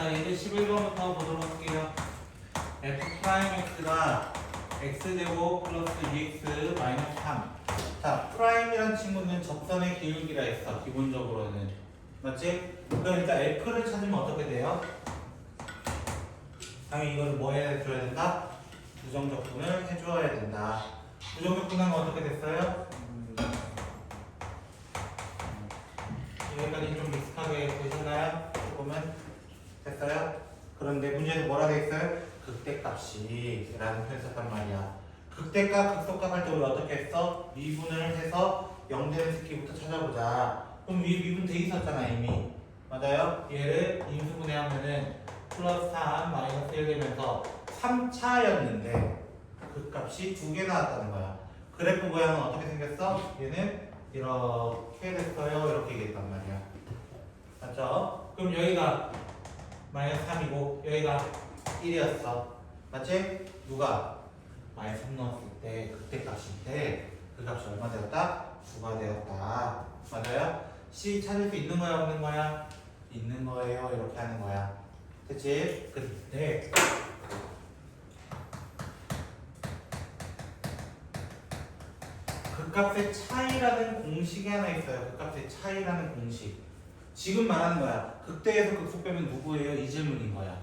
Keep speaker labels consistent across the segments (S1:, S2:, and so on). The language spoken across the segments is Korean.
S1: 자, 이제 11번부터 보도록 할게요. f'x가 x제곱 플러스 2x 마이너스 3. 자, 프라임이란 친구는 접선의 기울기라 했어, 기본적으로는. 맞지? 그럼 일단 f를 찾으면 어떻게 돼요? 당연히 이걸 뭐 해줘야 된다? 부정적분을 해줘야 된다. 부정적분하면 어떻게 됐어요? 여기까지 좀 비슷하게 보시나요? 조금은 됐어요? 그런데 문제에서 뭐라 돼 있어요? 극대값이 라는 표현 썼단 말이야. 극대값, 극소값 할 때 우리 어떻게 했어? 미분을 해서 0 되는 스키부터 찾아보자. 그럼 위에 미분 돼 있었잖아 이미. 맞아요? 얘를 인수분해하면은 플러스 3 마이너스 1 되면서 3차였는데 그 값이 2개 나왔다는 거야. 그래프 모양은 어떻게 생겼어? 얘는 이렇게 됐어요. 이렇게 얘기했단 말이야. 맞죠? 그럼 여기가 마이너스 3이고 여기가 1이었어. 맞지? 누가? 마이너스 3 넣었을 때 그때 값일 때 그 값이 얼마 되었다? 9가 되었다. 맞아요? C 찾을 수 있는 거야 없는 거야? 있는 거예요. 이렇게 하는 거야. 그치? 그때 극값의 차이라는 공식이 하나 있어요. 극값의 차이라는 공식. 지금 말하는 거야. 극대에서 극소 빼면 누구예요? 이 질문인 거야.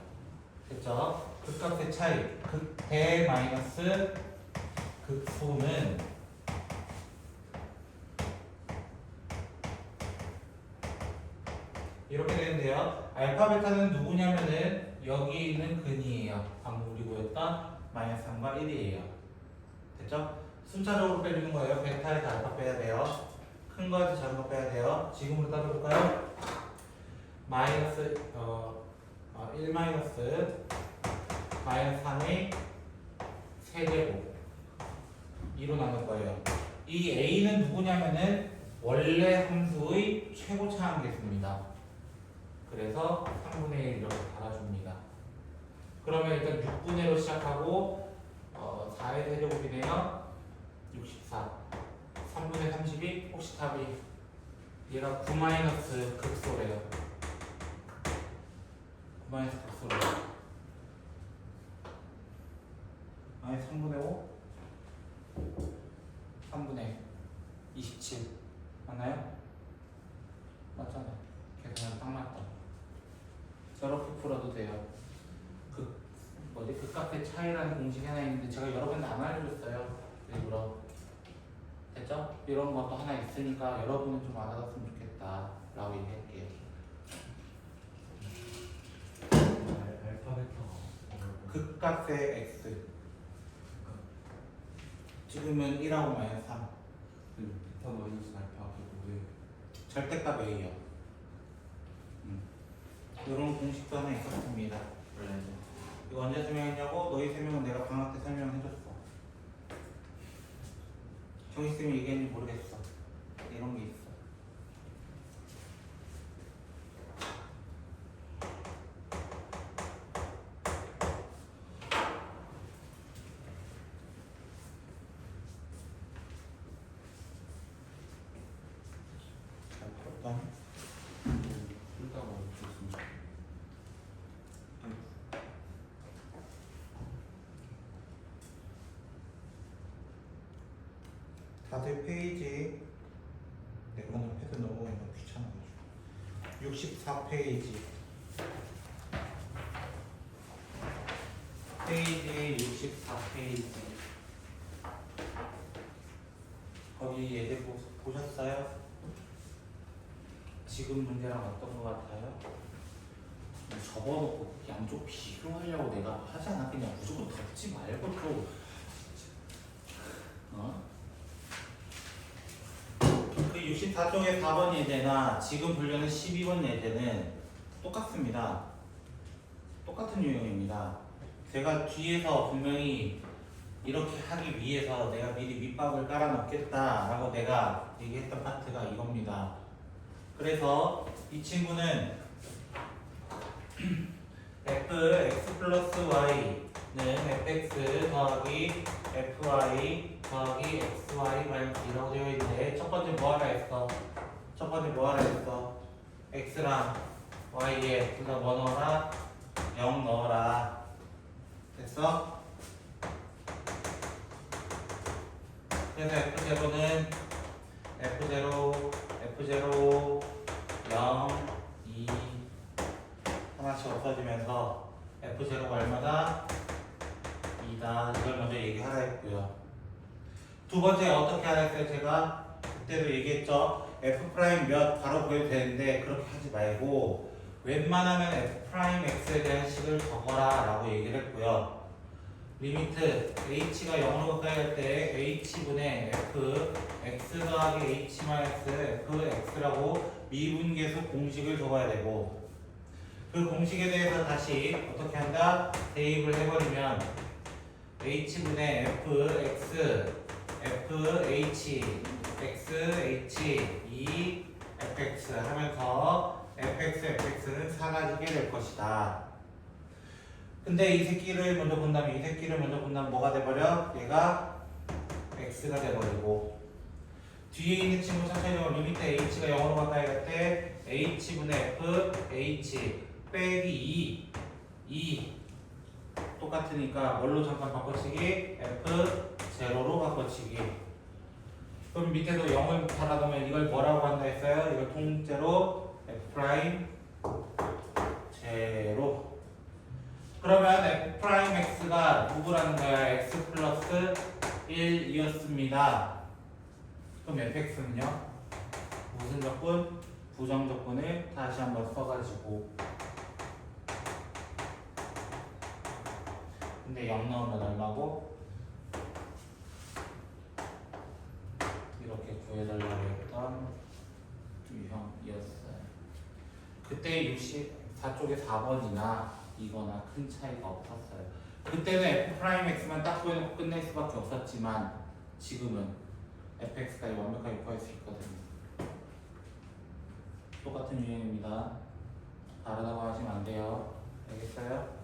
S1: 됐죠? 극값의 차이. 극대 마이너스 극소는 이렇게 되는데요. 알파 베타는 누구냐면은 여기 있는 근이에요. 방금 우리 구했던 마이너스 3과 1이에요. 됐죠? 순차적으로 빼주는 거예요. 베타에서 알파 빼야 돼요. 큰 거에서 작은 거 빼야 돼요. 지금부터 따져볼까요? 마이너스 1 마이너스 3의 세제곱 2로 나눌 거예요. 이 a는 누구냐면은 원래 함수의 최고차 함계수입니다. 그래서 3분의 1 이렇게 달아줍니다. 그러면 일단 6분의 1로 시작하고 4의 세제곱이네요. 64 3분의 32 혹시 답이 얘가 9 마이너스 극소래요. 9 마이너스 극소래요. 아니 3분의 5 3분의 27 맞나요? 맞잖아요. 계산은 딱 맞다. 저렇게 풀어도 돼요. 극값의 차이라는 공식이 하나 있는데 제가 여러 번 안 알려줬어요. 일부러. 됐죠? 이런 것도 하나 있으니까 여러분은 좀 알아뒀으면 좋겠다 라고 얘기할게요. 극값의 x 지금은 1하고 마이너스 3
S2: 베타 마이너스 알파 하고
S1: 절대값 a요. 이런 공식도 하나 있었습니다. 이거 언제 설명했냐고? 너희 설명은 내가 방학 때 설명해줬어. 정희쌤이 얘기했는지 모르겠어. 이런 게 있어. 잘 풀었다.
S2: 풀다가 멈췄습니다.
S1: 다들 페이지 내거는 패드 넘어가니까 귀찮아가지고 64페이지 페이지 64페이지 거기 예제 보셨어요? 지금 문제랑 어떤 거 같아요?
S2: 접어놓고 양쪽 비교하려고 내가 하지 않아. 그냥 무조건 덮지 말고 또
S1: 그 64쪽의 4번 예제나 지금 분류는 12번 예제는 똑같습니다. 똑같은 유형입니다. 제가 뒤에서 분명히 이렇게 하기 위해서 내가 미리 밑밥을 깔아놓겠다 라고 내가 얘기했던 파트가 이겁니다. 그래서 이 친구는 fx 플러스 y는 fx 더하기 fy 더하기 xy 마이너스 2라고 되어 있는데 첫 번째 뭐 하라 했어? x랑 y에 둘 다 뭐 넣어라? 0, 2 하나씩 없어지면서 F제로가 얼마다? 2다. 이걸 먼저 얘기하라 했고요. 두 번째 어떻게 하라 했어요? 제가 그때도 얘기했죠. F 프라임 몇 바로 구해도 되는데 그렇게 하지 말고 웬만하면 F 프라임 X에 대한 식을 적어라 라고 얘기를 했고요. 리미트 h가 0으로 가까이 할 때 h분의 f x 더하기 h 마이너스 f x라고 미분계수 공식을 적어야 되고 그 공식에 대해서 다시 어떻게 한다? 대입을 해버리면 h분의 f x f h x h 2 f x 하면서 fx fx는 사라지게 될 것이다. 근데 이 새끼를 먼저 본다면 뭐가 돼버려? 얘가 x가 돼버리고 뒤에 있는 친구 천천히 보면 리미트 h가 0으로 가까이 갈 때 h분의 f h 빼기 2 똑같으니까 뭘로 잠깐 바꿔치기? f 제로로 바꿔치기. 그럼 밑에도 0을 달아두면 이걸 뭐라고 한다 했어요? 이걸 통째로 f 프라임 제로. 그러면 f 프라임 x가 누구라는 거야? x 플러스 1이었습니다. 그럼 fx는요? 무슨 적분? 부정 적분을 다시 한번 써가지고 근데 0 넣으면 얼마고? 이렇게 구해달라고 했던 유형이었어요. 그때 64쪽에 4번이나 이거나 큰 차이가 없었어요. 그때는 f 프라임 x만 딱 구해놓고 끝낼 수밖에 없었지만 지금은 fx까지 완벽하게 구할 수 있거든요. 똑같은 유형입니다. 다르다고 하시면 안 돼요. 알겠어요?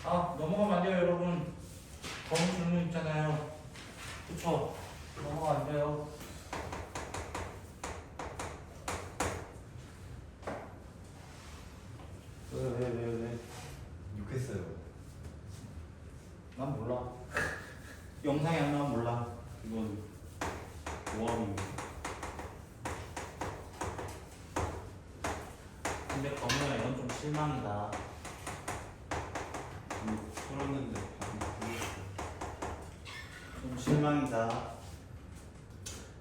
S1: 넘어가면 안 돼요, 여러분. 범위 질문 있잖아요. 그쵸? 넘어가면 안 돼요. 왜?
S3: 욕했어요.
S1: 난 몰라. 영상이 안 나오면 몰라.
S3: 이건 모함입니다.
S1: 근데 범우야 이건 좀 실망이다.
S3: 풀었는데
S1: 좀 실망이다.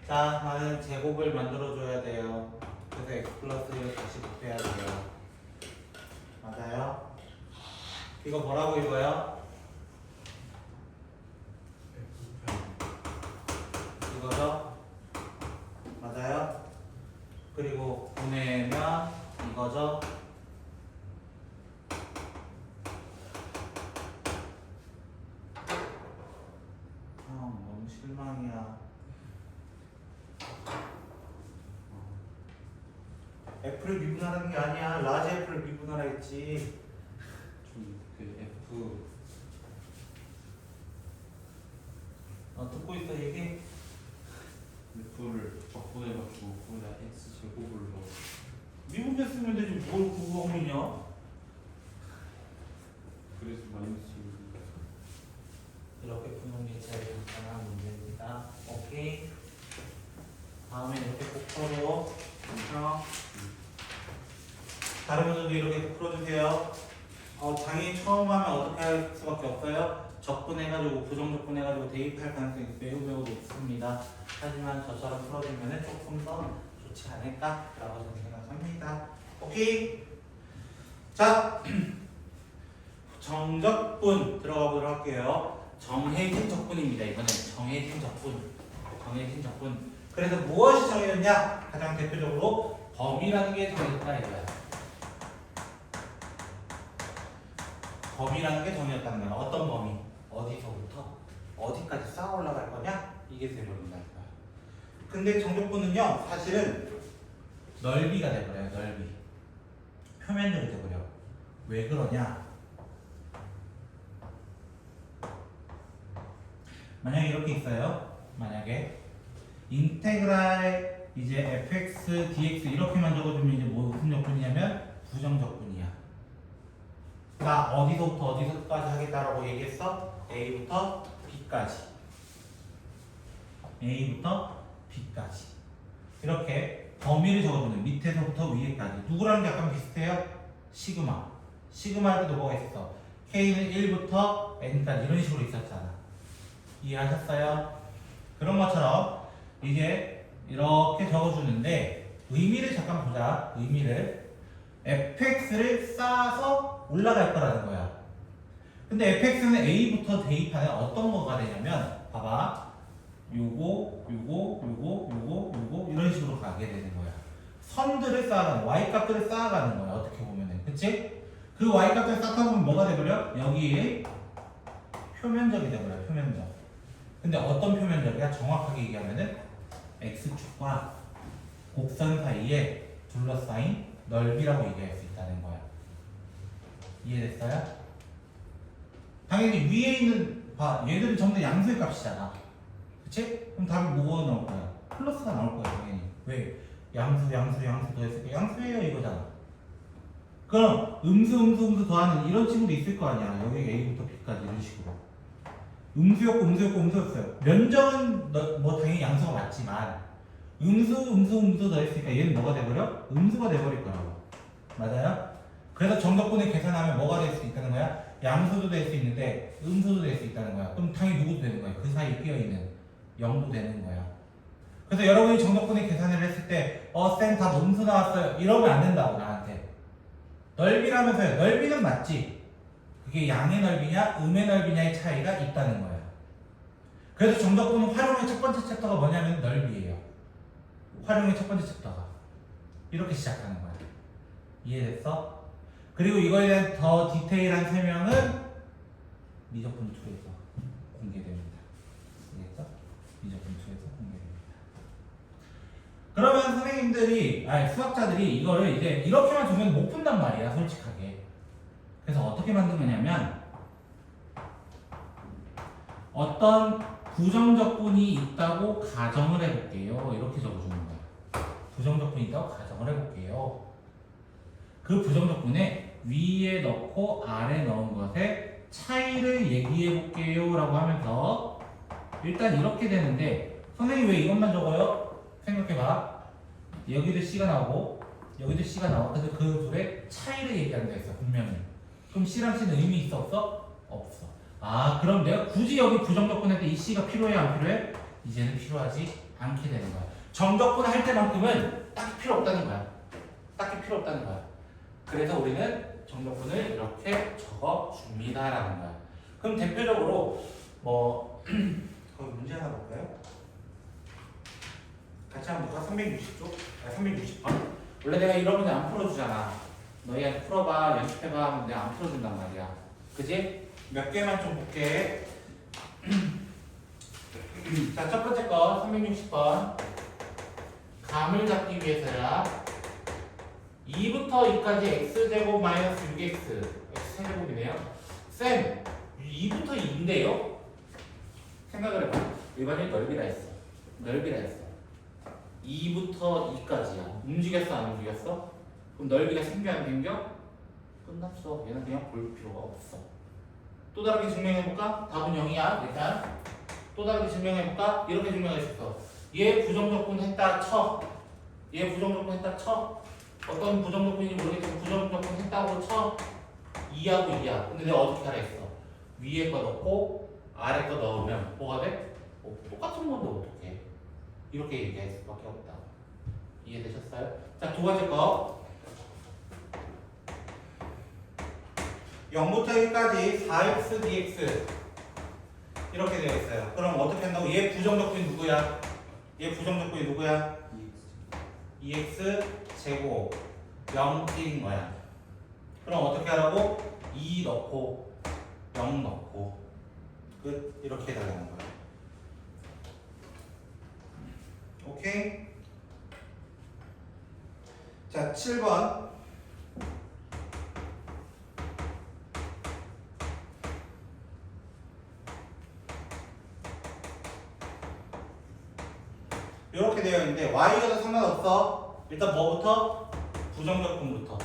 S1: 자, 나는 제곱을 만들어줘야 돼요. 그래서 x 플러스를 다시 곱해야 돼요. 맞아요? 이거 뭐라고 읽어요? 이거죠? 맞아요? 그리고 보내면 이거죠? 너무 실망이야. F를 미분하라는 게 아니야. 라지 F를 미분하라 했지.
S3: 그 F
S1: 듣고 있어, 얘기?
S3: F를 적분해가지고 거기다 X 제곱을 넣어.
S1: 미분계 쓰면 되지. 뭘 그거 고민이야?
S3: 그래서 마이너스 1.
S1: 이렇게 푸는 게 제일 간단한 문제입니다. 오케이. 다음에 이렇게 꼭 풀어줘. 그렇죠? 다른 분들도 이렇게 풀어주세요. 당연히 처음 하면 어떻게 할 수밖에 없어요? 적분해가지고 부정적분해가지고 대입할 가능성이 매우 높습니다. 하지만 저처럼 풀어주면 조금 더 좋지 않을까라고 저는 생각합니다. 오케이. 자, 정적분 들어가 보도록 할게요. 정해진 적분입니다. 이번엔 정해진 적분. 그래서 무엇이 정해졌냐? 가장 대표적으로 범위라는 게 정해졌다 이거야. 범위라는 게 정해졌다는 거야. 어떤 범위? 어디서부터 어디까지 쌓아 올라갈 거냐? 이게 대표적인 거야. 근데 정적분은요, 사실은 넓이가 돼버려요. 넓이. 표면적이 돼버려. 왜 그러냐? 만약에 이렇게 있어요. 만약에 인테그랄 이제 fx dx 이렇게만 적어주면 이제 무슨 적분이냐면 부정적분이야. 나 어디서부터 어디서까지 하겠다라고 얘기했어? A부터 B까지. A부터 b까지 이렇게 범위를 적어주는 밑에서부터 위에까지 누구랑 약간 비슷해요? 시그마 시그마에도 뭐가 있어? K는 1부터 N까지 이런 식으로 있었잖아. 이해하셨어요? 그런 것처럼 이게 이렇게 적어주는데 의미를 잠깐 보자. 의미를 fx를 쌓아서 올라갈 거라는 거야. 근데 fx는 a부터 대입하는 어떤 거가 되냐면 봐봐. 요거 이런 식으로 가게 되는 거야. 선들을 쌓아가는 y값들을 쌓아가는 거야. 어떻게 보면은 그치? 그 y값들을 쌓다 보면 뭐가 돼버려? 여기에 표면적이 돼버려. 표면적. 근데 어떤 표면적이야? 정확하게 얘기하면은 x축과 곡선 사이에 둘러싸인 넓이라고 얘기할 수 있다는 거야. 이해됐어요? 당연히 위에 있는 얘들은 전부 다 양수의 값이잖아. 그치? 그럼 답이 뭐가 나올 거야? 플러스가 나올 거야 당연히. 왜? 양수 더했으니까 양수예요 이거잖아. 그럼 음수 더하는 이런 친구도 있을 거 아니야. 여기 A부터 B까지 이런 식으로. 음수였어요. 면적은 뭐 당연히 양수가 맞지만 음수 더했으니까 얘는 뭐가 돼버려? 음수가 돼버릴 거라고. 맞아요? 그래서 정적분을 계산하면 뭐가 될 수 있다는 거야? 양수도 될 수 있는데 음수도 될 수 있다는 거야. 그럼 당연히 누구도 되는 거야? 그 사이에 끼어있는 0도 되는 거야. 그래서 여러분이 정적분을 계산을 했을 때 쌤 다 음수 나왔어요 이러면 안 된다고 나한테. 넓이라면서요. 넓이는 맞지. 그게 양의 넓이냐 음의 넓이냐의 차이가 있다는 거야. 그래서 정적분 활용의 첫 번째 챕터가 뭐냐면 넓이에요. 활용의 첫 번째 챕터가 이렇게 시작하는 거야. 이해됐어? 그리고 이거에 대한 더 디테일한 설명은 미적분 2에서 공개됩니다. 이해했어? 미적분 2에서 공개됩니다. 그러면 선생님들이 수학자들이 이거를 이제 이렇게만 주면 못 푼단 말이야 솔직하게. 그래서 어떻게 만든 거냐면 어떤 부정적분이 있다고 가정을 해볼게요. 이렇게 적어주는 거야. 부정적분이 있다고 가정을 해볼게요. 그 부정적분에 위에 넣고 아래 넣은 것의 차이를 얘기해볼게요 라고 하면서 일단 이렇게 되는데 선생님 왜 이것만 적어요? 생각해봐. 여기도 C가 나오고 여기도 C가 나와. 그래서 그 둘의 차이를 얘기한다 했어 분명히. 그럼 C랑 C는 의미 있어 없어? 없어. 그럼 내가 굳이 여기 부정적분 할 때 이 C가 필요해 안 필요해? 이제는 필요하지 않게 되는 거야. 정적분 할 때만큼은 딱히 필요 없다는 거야. 딱히 필요 없다는 거야. 그래서 우리는 정적분을 이렇게 적어줍니다라는 거야. 그럼 대표적으로 거기 문제 하나 볼까요? 같이 한번 볼까? 360쪽? 360번. 원래 내가 이런 문제 안 풀어주잖아. 너희한테 풀어봐, 연습해봐 하면 내가 안 풀어준단 말이야. 그지? 몇 개만 좀 볼게. 자, 첫 번째 거 360번. 감을 잡기 위해서야. 2부터 2까지 x제곱 마이너스 6x x제곱이네요. 쌤, 2부터 2인데요? 생각을 해봐. 일반인 넓이라 했어. 2부터 2까지야. 움직였어 안 움직였어? 그럼 넓이가 생겨 안 생겨? 끝났어. 얘는 그냥 볼 필요가 없어. 또 다르게 증명해볼까? 답은 0이야 일단. 또 다르게 증명해볼까? 이렇게 증명할 수 있어. 얘 부정적분 했다 쳐. 어떤 부정적분인지 모르겠지만 부정적분 했다고 쳐. 2하고 2야. 근데 내가 어떻게 하라 했어? 위에 거 넣고 아래 거 넣으면 뭐가 돼? 똑같은 건데 어떡해? 이렇게 얘기할 수밖에 없다. 이해되셨어요? 자, 두 번째 거. 0부터 1까지 4x dx 이렇게 되어 있어요. 그럼 어떻게 한다고? 얘 부정적분이 누구야? 2x 제곱 0, 1인 거야. 그럼 어떻게 하라고? 2 넣고 0 넣고 끝. 이렇게 해달라는 거야. 오케이? 자, 7번. 이렇게 되어 있는데 y가 더 상관없어. 일단 뭐부터? 부정적분부터.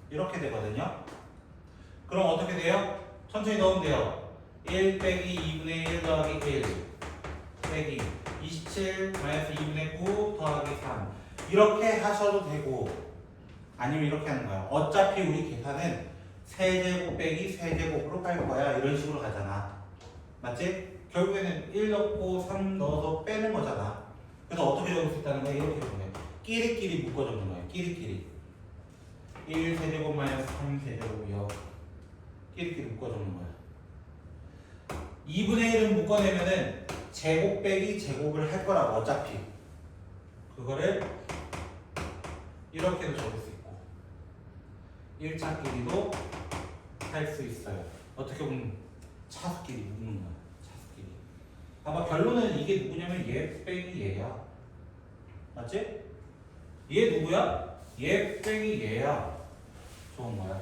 S1: 이렇게 되거든요. 그럼 어떻게 돼요? 천천히 넣으면 돼요. 1 빼기 2분의 1 더하기 1 빼기 27 마이너스 2분의 9 더하기 3 이렇게 하셔도 되고 아니면 이렇게 하는 거야. 어차피 우리 계산은 세제곱 빼기 세제곱으로 갈 거야. 이런 식으로 가잖아. 맞지? 결국에는 1 넣고 3 넣어서 빼는 거잖아. 그래서 어떻게 적을 수 있다는 거야? 이렇게 보면 끼리끼리 묶어 적는 거야. 끼리끼리 1 세제곱 마이너스 3 세제곱이요. 끼리끼리 묶어 적는 거야. 2분의 1은 묶어내면은 제곱 빼기 제곱을 할 거라고 어차피 그거를 이렇게도 적을 수 있고 1차끼리도 할 수 있어요. 어떻게 보면 차수끼리 묶는 거야. 차수끼리. 아마 결론은 이게 누구냐면 얘 빼기 얘야. 맞지? 얘 누구야? 얘 빼기 얘야. 좋은 거야.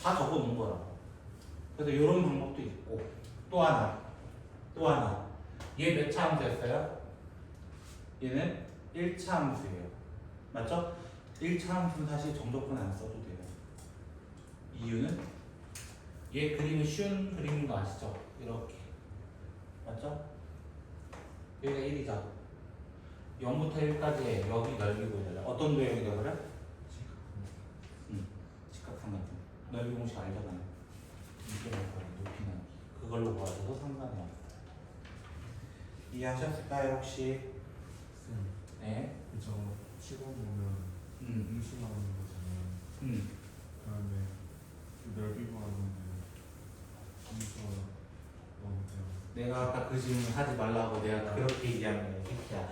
S1: 다 적어 놓은 거라고. 그래서 이런 방법도 있고 또 하나 얘 몇 차 함수였어요? 얘는 1차 함수예요. 맞죠? 1차 함수는 사실 정적분 안 써도 돼요. 이유는 얘 그림이 쉬운 그림인 거 아시죠? 이렇게 맞죠? 여기가 1이죠. 0부터 1까지 여기 넓이 보여요. 어떤 도형이다 그래? 직각삼각형. 넓이 공식 알잖아요. 이게 뭐야? 높이는 그걸로 구하셔도 상관이 없어요. 이해하셨을까요 혹시?
S4: 쌤,
S1: 네.
S4: 저 치고 보면 음수 나오는 거잖아요. 그다음에 그 넓이 구하는데 음수가 너무 돼요.
S1: 내가 아까 그 질문 하지 말라고 내가 그렇게 얘기한 거야. 새끼야.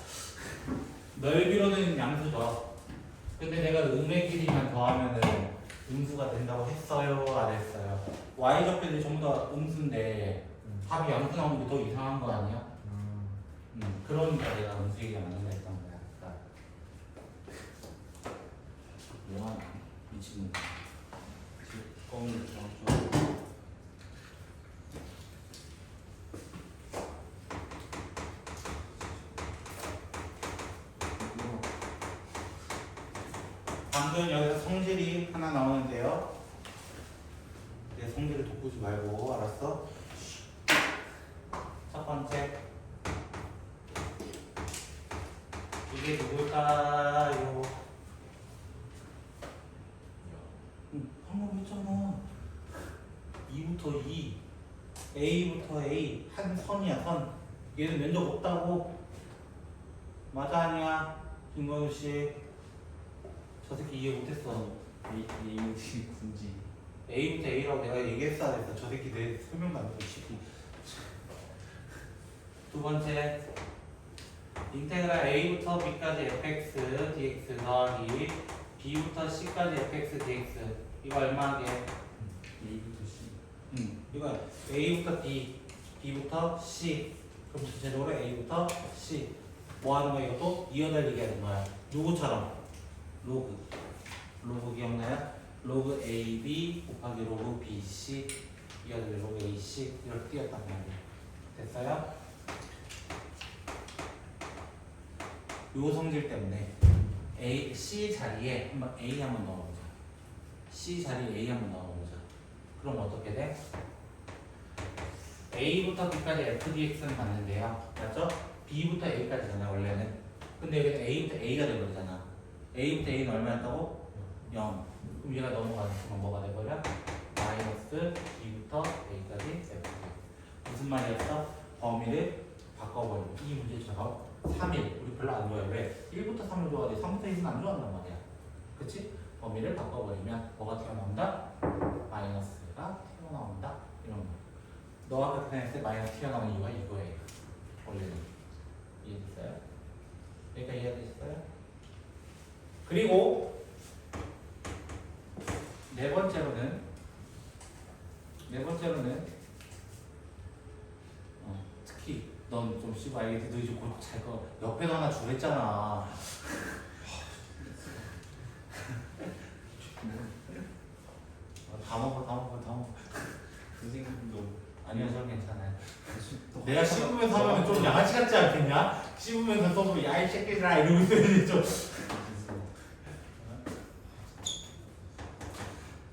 S1: 넓이로는 양수죠. 근데 내가 음의 길이만 더하면은 음수가 된다고 했어요? 안 했어요? y좌표들이 전부 다 음수인데 답이 양수 나오는 게 더 이상한 거 아니야? 그러니까 내가 음수 얘기 안 한다 했던 거야. 뭐야 미친놈.
S3: 껌을 정확히
S1: 방금 여기서 성질이 하나 나오는데요. 내 성질을 돋구지 말고 알았어? 첫 번째 이게 누굴까요? 방금 했잖아. 2부터 2 A부터 A 한 선이야 선. 얘는 면적 없다고. 맞아 아니야? 김건우 씨. 저 새끼 이해 못했어.
S2: 이웃이 군지.
S1: A부터 A라고 내가 얘기했어야 됐어. 저 새끼 내 설명도 안 듣고 싶이. 두 번째 인테그랄 A부터 B까지 fx dx 더하기 B부터 C까지 fx dx 이거 얼마게?
S2: A부터 C.
S1: 이거 A부터 B, B부터 C 그럼 전체적으로 A부터 C 뭐 하는 거야 이것도? 이어달리기 하는 거야. 누구처럼? 로그 기억나요? 로그 AB 곱하기 로그 BC 이어달리 로그 AC 이렇게 띄었단 말이야. 됐어요? 요 성질 때문에 C 자리에 한번 A 한번 넣어보자. C 자리에 A 한번 넣어보자. 그럼 어떻게 돼? A부터 B까지 FDX는 맞는데요. 맞죠? B부터 A까지잖아 원래는. 근데 여기는 A부터 A가 돼버리잖아. A부터 A는 얼마였다고? 0. 그럼 얘가 넘어가면 뭐가 돼버려? 마이너스 B부터 A까지 F. 무슨 말이었어? 범위를 바꿔버리고 이 문제처럼 3일 우리 별로 안 좋아해. 왜? 1부터 3을 좋아하지 3부터 1은 안 좋아한단 말이야. 그치? 범위를 바꿔버리면 뭐가 튀어나온다? 마이너스가 튀어나온다. 이런 거. 너가 그렇게 했을 때 마이너스 튀어나오는 이유가 이거예요. 원래는. 이해됐어요? 여기가 이해됐어요? 그리고 네 번째로는 특히 넌 좀 씨발 알겠지? 너 이제 곧 잘 거 옆에도 하나 주랬잖아. 다 먹어.
S2: 선생님도
S1: 아니요, 저는 괜찮아요. 내가 씹으면서 하면 좀 양아치 같지 않겠냐? 씹으면서 써도 야이 새끼들아 이러고 있어야지 좀.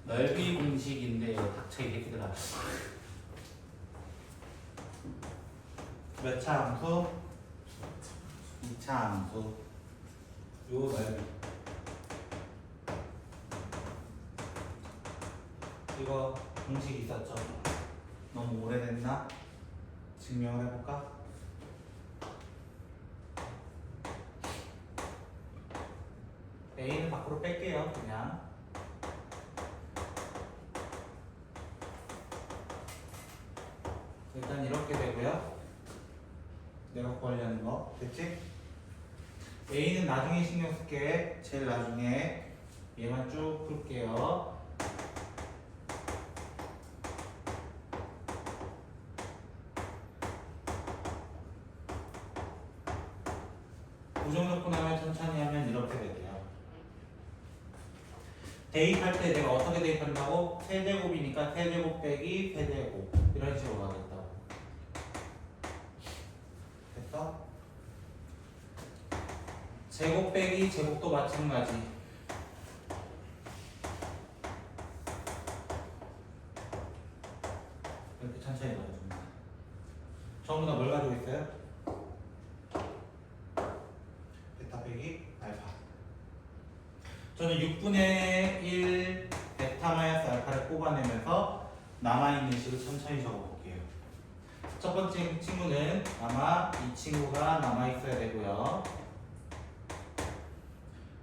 S1: 넓이 공식인데 닥쳐 이 새끼들아. 몇 차 함수? 2차 함수. 요 넓이. 이거 공식 있었죠? 너무 오래됐나? 증명을 해볼까? A는 밖으로 뺄게요, 그냥. 일단 이렇게 되고요. 내가 구하려는 거, 됐지? A는 나중에 신경 쓸게. 제일 나중에 얘만 쭉 풀게요. 부정 넣고 나면 천천히 하면 이렇게 되고요. 대입할 때 내가 어떻게 대입한다고? 세제곱이니까 세제곱 빼기 세제곱 이런 식으로 가겠다고. 됐어? 제곱 빼기 제곱도 마찬가지. 이렇게 천천히 넣어줍니다. 전부 다 뭘 가지고 있어요? 베타 빼기 알파. 저는 6분의 1 베타 마이너스 알파를 뽑아내면서 남아있는 식을 천천히 적어볼게요. 첫 번째 친구는 아마 이 친구가 남아있어야 되고요.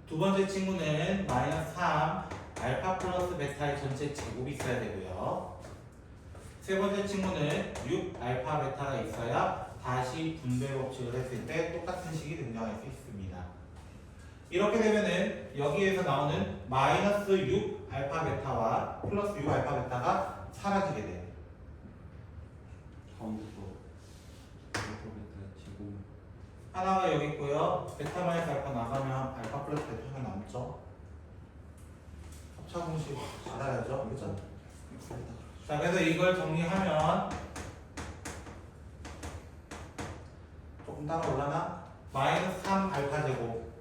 S1: 두 번째 친구는 마이너스 3 알파 플러스 베타의 전체 제곱이 있어야 되고요. 세 번째 친구는 6 알파 베타가 있어야 다시 분배 법칙을 했을 때 똑같은 식이 등장할 수 있습니다. 이렇게 되면은 여기에서 나오는 마이너스 6 알파 베타와 플러스 6 알파 베타가 사라지게 돼요.
S3: 가운데 또 알파벳 제곱
S1: 하나가 여기 있고요. 베타 마이너스 알파 나가면 알파 플러스 베타가 남죠. 합차 공식 알아야죠. 그죠? 자, 그래서 이걸 정리하면 조금 따라올라나? 마이너스 3 알파 제곱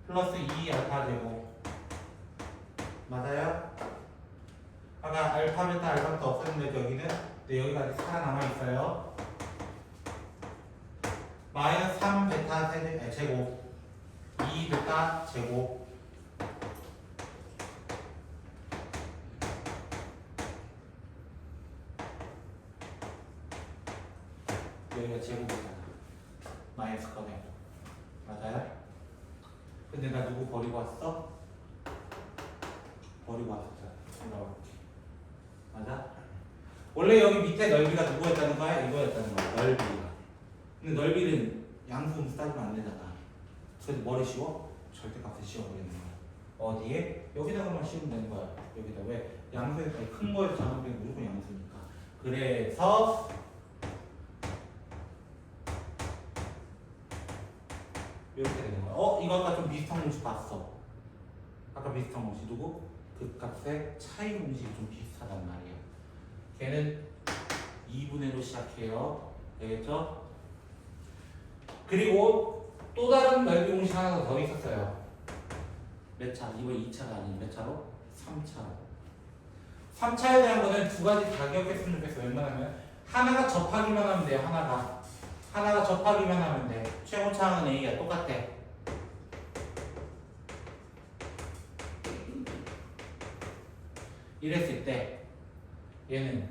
S1: 플러스 2 알파 제곱 맞아요? 아까 알파 베타 알파 베타 없었는데 여기는 네, 여기가 아직 살아남아 있어요. 마이너스 3 베타 제곱 2 베타 제곱 여기가 제곱이잖아. 마이너스 거네. 맞아요? 근데 나 누구 버리고 왔어? 버리고 왔었잖아. 올라올게. 맞아? 원래 여기 밑에 넓이가 누구였다는 거야? 이거였다는 거야. 넓이가. 근데 넓이는 양수음 따지면 안 되잖아. 그래서 뭐를 씌워? 절대값을 씌워버리는 거야. 어디에? 여기다가만 씌우면 되는 거야. 여기다. 왜? 양수에 큰 거에서 작은 거에 무조건 양수니까. 그래서 이렇게 되는 거야. 이거 아까 좀 비슷한 공식 봤어. 아까 비슷한 공식 누구? 극값의 차이 공식이 좀 비슷하단 말이야. 걔는 2분의 1로 시작해요. 되겠죠? 그리고 또 다른 넓이 공식 하나 더 있었어요. 몇 차? 이거 2차가 아닌 몇 차로? 3차로. 3차에 대한 거는 두 가지 다 기억했으면 좋겠어. 웬만하면 하나가 접하기만 하면 돼요. 하나가 접하기만 하면 돼. 최고차항은 A야. 똑같아. 이랬을 때 얘는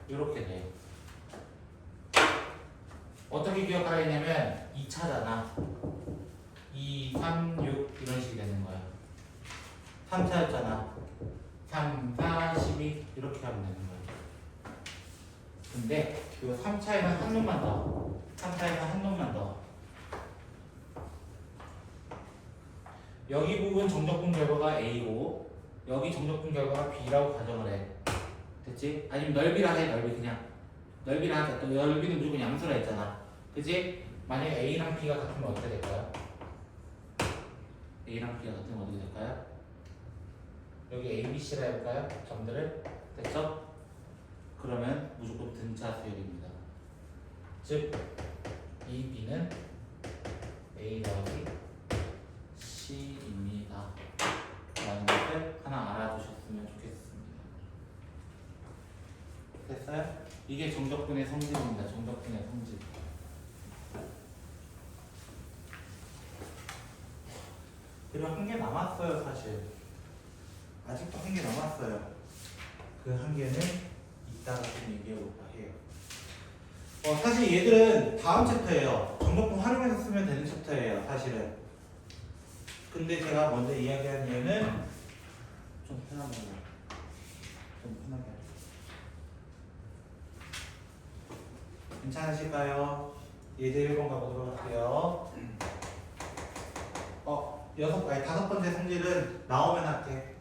S1: 이렇게 돼. 어떻게 기억하라 했냐면 2차잖아. 2, 3, 6 이런 식이 되는 거야. 3차였잖아. 3, 4, 12 이렇게 하면 되는 거야. 근데 이 3차에는 한 놈만 더. 3차에는 한 놈만 더. 여기 부분 정적분 결과가 A고 여기 정적분 결과가 B라고 가정을 해. 됐지? 아니면 넓이라 해. 넓이 그냥 넓이라 하자. 또 넓이는 무조건 양수라 했잖아. 그치? 만약에 A랑 B가 같으면 어떻게 될까요? A랑 B가 같으면 어떻게 될까요? 여기 A, B, C라 해볼까요? 점들을. 됐죠? 그러면 무조건 등차 수열입니다. 즉, 이 B는 A 더하기 C입니다. 라는 것을 하나 알아두셨으면 좋겠습니다.
S2: 됐어요? 이게 정적분의 성질입니다. 정적분의 성질. 그리고 한 개 남았어요, 사실. 아직도 한 개 남았어요. 그 한 개는 이따가 좀 얘기해볼까 해요. 사실 얘들은 다음 챕터예요. 정적분 활용해서 쓰면 되는 챕터예요, 사실은. 근데 제가 먼저 이야기한 이유는 좀 편하게 하려고. 좀 편하게 하려고. 괜찮으실까요? 예제 1번 가보도록 할게요. 다섯 번째 성질은 나오면 할게.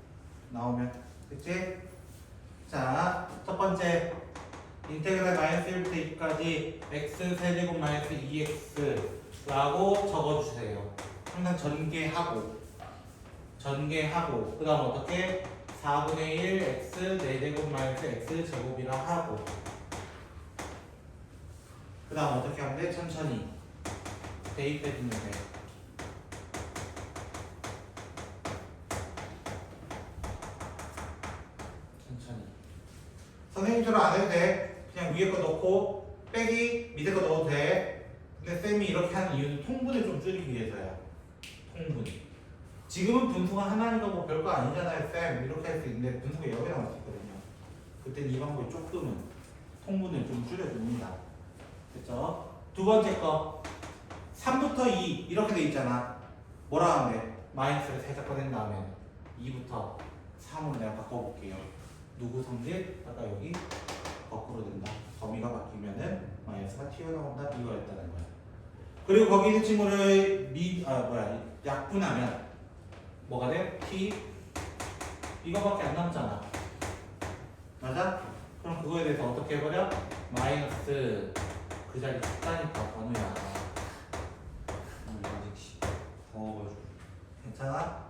S2: 나오면. 그치? 자, 첫 번째. 인테그랄 마이너스 1부터 2까지 x 세제곱 마이너스 2x라고 적어주세요. 항상 전개하고 그 다음 어떻게? 4분의 1 x 4제곱 마이너스 x 제곱이라 하고 그 다음 어떻게 하면 돼? 천천히 대입해주면 돼. 천천히. 선생님처럼 안 해도 돼. 그냥 위에 거 넣고 빼기 밑에 거 넣어도 돼. 근데 쌤이 이렇게 하는 이유는 통분을 좀 줄이기 위해서야. 통분. 지금은 분수가 하나니까 뭐 별거 아니잖아요, 쌤. 이렇게 할 수 있는데 분수가 여러 개 나올 수 있거든요. 그때는 이 방법이 조금은 통분을 좀 줄여줍니다. 됐죠? 두 번째 거 3부터 2 이렇게 돼 있잖아. 뭐라 하면 돼? 마이너스를 살짝 꺼낸 다음에 2부터 3으로 내가 바꿔볼게요. 누구 성질? 아까 여기 거꾸로 된다. 범위가 바뀌면은 마이너스가 튀어나온다. 이거였다는 거야. 그리고 거기 있는 친구를 약분하면 뭐가 돼? t 이거밖에 안 남잖아. 맞아? 그럼 그거에 대해서 어떻게 해버려? 마이너스 그 자리 작다니까 번호야.
S3: 아직 더워가지고.
S2: 괜찮아?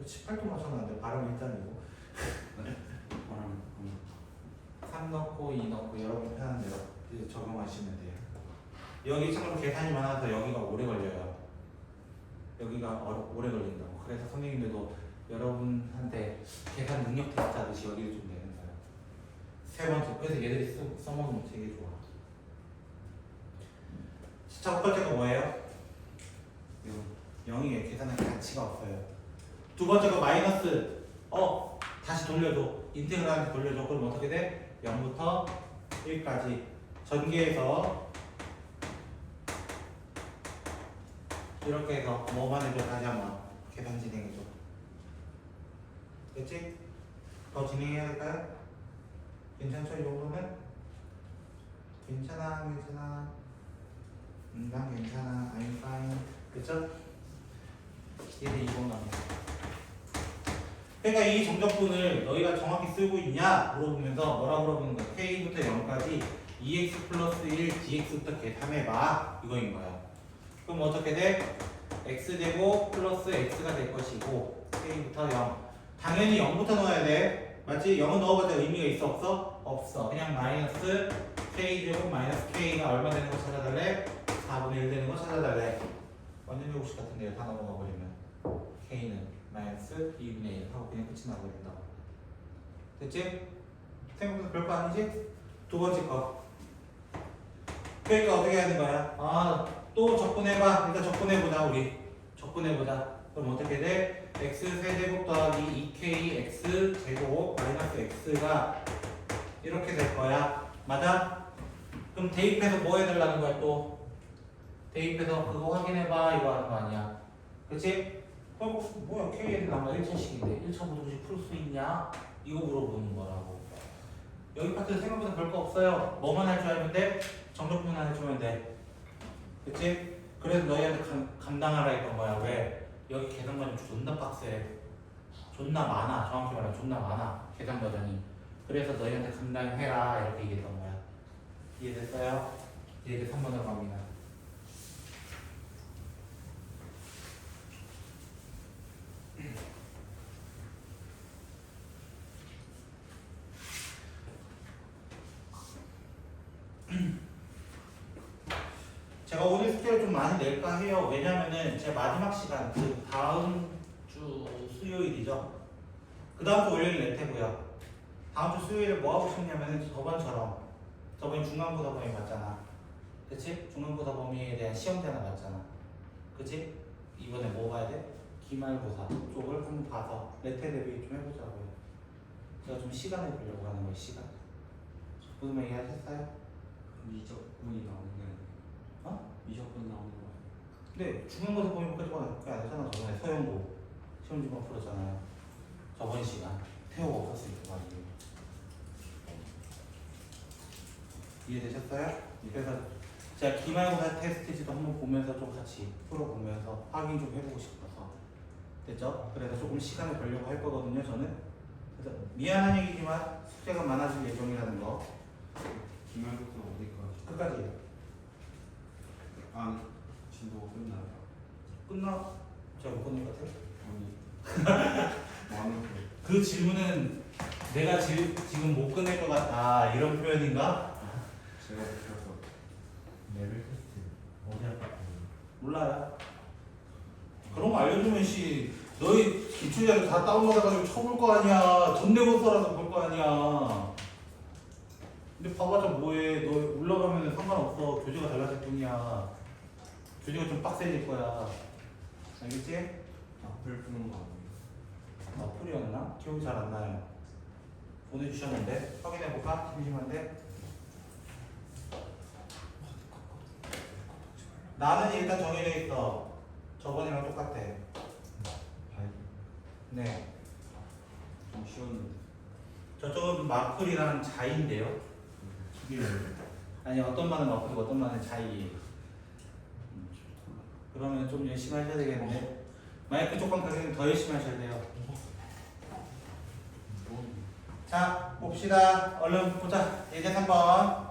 S2: 18도 맞춰놨는데 발음이 일단이고 3 넣고 2 넣고 여러분 편한 대로 이제 적용하시면 돼요. 여기 참고로 계산이 많아서 여기가 오래 걸려요. 여기가 오래 걸린다고. 그래서 선생님들도 여러분한테 계산 능력 테스트 하듯이 여기를 좀 내는 거예요. 세 번째. 그래서 얘들이 써먹으면 되게 좋아. 첫 번째 거 뭐예요? 0이에요. 계산할 가치가 없어요. 두 번째 거 마이너스. 다시 돌려줘. 인테그랄한테 돌려줘. 그럼 어떻게 돼? 0부터 1까지 전개해서 이렇게 해서 뭐만 해줘. 다시 한번 계산 진행해줘. 됐지? 더 진행해야 될까요? 괜찮죠? 이 정도면? 괜찮아. 난 괜찮아. I'm fine. 그쵸? 얘들 이거 나옵니다. 그러니까 이 정적분을 너희가 정확히 쓰고 있냐 물어보면서 뭐라 물어보는 거야? K부터 0까지 2x 플러스 1 dx부터 계산해봐. 이거인 거야. 그럼 어떻게 돼? x제곱 플러스 x가 될 것이고 K부터 0. 당연히 0부터 넣어야 돼. 맞지? 0은 넣어봤자 의미가 있어 없어? 없어. 그냥 마이너스 K제곱 마이너스 K가 얼마 되는 거 찾아달래? 4분의 1 되는 거 찾아달래. 완전 요구식 같은데요. 다 넘어가 버리면 K는 마이너스 2분의 1 하고 그냥 끝이 나버린다. 됐지? 생각보다 별거 아니지? 두 번째 거. 그러니까 어떻게 하는 거야? 또 적분해봐. 일단 적분해보자. 우리 적분해보자. 그럼 어떻게 돼? x 세제곱 더하기 2k x 제곱 마이너스 x가 이렇게 될 거야. 맞아? 그럼 대입해서 뭐 해달라는 거야 또? 대입해서 그거 확인해봐. 이거 하는 거 아니야. 그치? 뭐야 K에 남아 1차식인데 1차 부등식 풀 수 있냐? 이거 물어보는 거라고. 여기 파트 생각보다 별거 없어요. 뭐만 할 줄 알면 돼? 정적분만 해주면 돼. 그치? 그래서 너희한테 감당하라 했던 거야. 왜? 여기 계산 과정 존나 빡세. 존나 많아. 정확히 말하면 존나 많아. 계산 과정이. 그래서 너희한테 감당해라 이렇게 얘기했던 거야. 이해됐어요? 이제 3번으로 갑니다. 제가 오늘 숙제를 좀 많이 낼까 해요. 왜냐면은 제 마지막 시간, 그 다음 주 수요일이죠. 그 다음 주 월요일 낼 테고요. 다음 주 수요일에 뭐 하고 싶냐면은 저번처럼 저번에 중간고사 범위 봤잖아. 그치? 중간고사 범위에 대한 시험지 하나 봤잖아. 그치? 이번에 뭐 봐야 돼? 기말고사 쪽을 한번 봐서 레트 대비 좀 해보자고요. 제가 좀 시간을 보려고 하는 거예요. 시간. 무슨 말 이해하셨어요?
S3: 미적분이 나오는 게 아니에요.
S2: 어?
S3: 미적분 나오는 거 아니에요?
S2: 근데 중간고사 범위까지만 그게 안 되잖아. 저번에 서영고 시험지만 풀었잖아요. 저번 시간 태호 없었을 때 가지고. 이해되셨어요? 그래서 제가 기말고사 테스트지도 한번 보면서 좀 같이 풀어보면서 확인 좀 해보고 싶어서 됐죠? 그래서 조금 시간을 벌려고 할 거거든요 저는. 그래서 미안한 얘기지만 숙제가 많아질 예정이라는 거
S3: 기말고사 어디까지?
S2: 끝까지
S3: 아, 진도가 끝나요?
S2: 끝나? 제가 못 끝낼 것 같아요?
S3: 아니 많은
S2: 그 질문은 내가 지금 못 끝낼 것 같다 이런 표현인가?
S3: 제가 붙여서
S4: 레벨 테스트 어디 할까?
S2: 몰라요. 그런 거 알려주면 씨 너희 기출자들 다 다운받아가지고 쳐볼 거 아니야. 돈 내고 써라서 볼 거 아니야. 근데 봐봐자 뭐해. 너 올라가면 상관없어. 교재가 달라질 뿐이야. 교재가 좀 빡세질 거야. 알겠지?
S3: 앞을 푸는 거 아니에요?
S2: 풀이었나? 기억이 잘 안 나요. 보내주셨는데 확인해볼까? 심심한데. 나는 일단 정해져 있어. 저번이랑 똑같아.
S4: 바이
S2: 네.
S3: 좀 쉬웠는데.
S2: 저쪽은 마플이랑 자이인데요.
S4: 두 개예요.
S2: 아니 어떤 말은 마플이고 어떤 말은 자이. 그러면 좀 열심히 하셔야 되겠는데. 마이크 조금 가격은 더 열심히 하셔야 돼요. 자 봅시다. 얼른 보자. 예제 3번.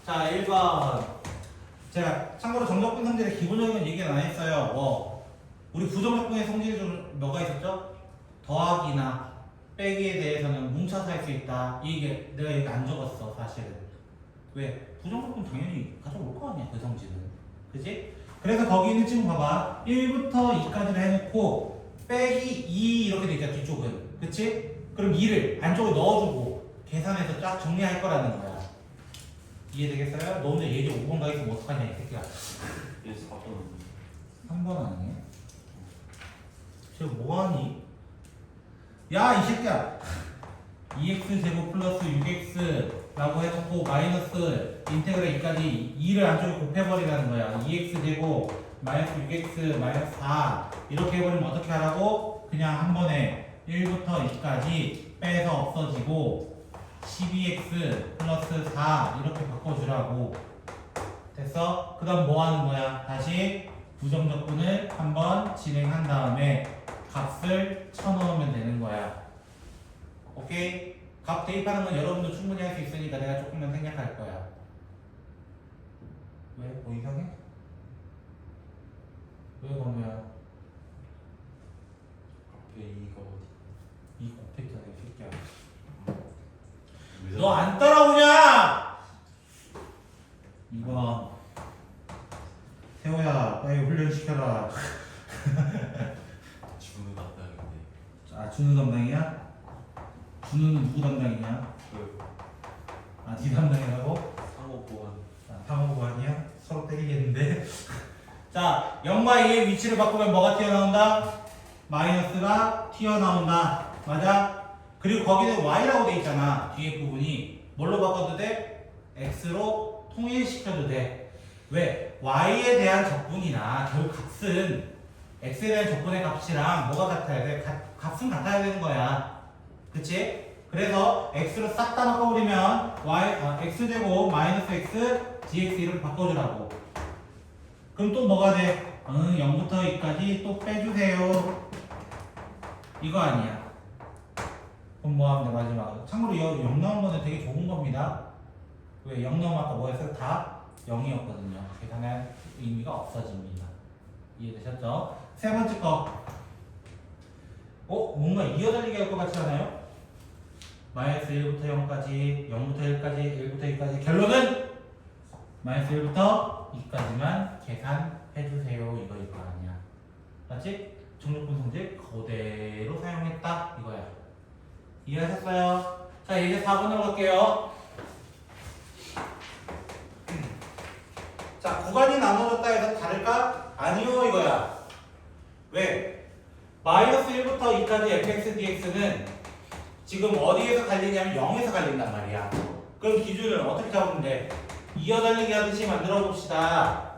S2: 자 1번. 제가 참고로 정적분 성질의 기본적인 얘기는 안 했어요. 우리 부정적분의 성질이 좀 뭐가 있었죠? 더하기나 빼기에 대해서는 뭉쳐서 할 수 있다. 이게 내가 여기 안 적었어 사실은. 왜? 부정적분 당연히 가져올 거 아니야 그 성질은. 그지? 그래서 거기 있는 친구 봐봐. 1부터 2까지를 해놓고 빼기 2 이렇게 돼 있잖아 뒤쪽은. 그치? 그럼 2를 안쪽에 넣어주고 계산해서 쫙 정리할 거라는 거야. 이해되겠어요? 너 혼자 예제 5번 가 있으면 어떡하냐 이 새끼야.
S3: 얘 4번
S2: 3번 아니에요? 쟤 뭐하니? 야 이 새끼야 2x 제곱 플러스 6x 라고 해놓고 마이너스 인테그랄 2까지 2를 안쪽에 곱해버리라는 거야. 2x 제곱 마이너스 6x 마이너스 4 이렇게 해버리면 어떻게 하라고? 그냥 한 번에 1부터 2까지 빼서 없어지고 12x 플러스 4 이렇게 바꿔주라고. 됐어? 그 다음 뭐 하는 거야? 다시 부정적분을 한번 진행한 다음에 값을 쳐넣으면 되는 거야. 오케이? 값 대입하는 건 여러분도 충분히 할 수 있으니까 내가 조금만 생략할 거야. 왜? 뭐 이상해? 왜 그러냐?
S3: 앞에 2가 어디?
S2: 이 곱했잖아 이 새끼야. 너 안 따라오냐? 2번 태호야 빨리 훈련시켜라.
S3: 준우 담당인데
S2: 아 준우 담당이야? 준우는 누구 담당이냐?
S3: 그
S2: 아 네 담당이라고?
S3: 상호 보안
S2: 자 상호고 아니야? 서로 때리겠는데. 자 0과 2의 위치를 바꾸면 뭐가 튀어나온다? 마이너스가 튀어나온다. 맞아? 그리고 거기는 y라고 돼 있잖아. 뒤에 부분이 뭘로 바꿔도 돼? x로 통일시켜도 돼. 왜? y에 대한 적분이나 결국 값은 x에 대한 적분의 값이랑 뭐가 같아야 돼? 값은 같아야 되는 거야. 그치? 그래서 x로 싹 다 바꿔버리면 x제곱 마이너스 x dx 이렇게 바꿔주라고. 그럼 또 뭐가 돼? 0부터 2까지 또 빼주세요. 이거 아니야. 그럼 뭐 하면 돼? 마지막으로. 참고로 0 나온 거는 되게 좋은 겁니다. 왜? 0 나오면 아까 뭐였어요? 다 0이었거든요. 계산할 의미가 없어집니다. 이해되셨죠? 세 번째 거. 뭔가 이어달리기 할 것 같지 않아요? 마이너스 1부터 0까지, 0부터 1까지, 1부터 2까지. 결론은 마이너스 1부터 2까지만 계산해주세요. 이거일 거 아니야. 맞지? 정적분 성질 그대로 사용했다. 이거야. 이해하셨어요? 자, 이제 4번 넘어갈게요. 자, 구간이 나눠졌다 해서 다를까? 아니요, 이거야. 왜? 마이너스 1부터 2까지 fx, dx는 지금 어디에서 갈리냐면 0에서 갈린단 말이야. 그럼 기준을 어떻게 잡으면 돼? 이어달리기 하듯이 만들어 봅시다.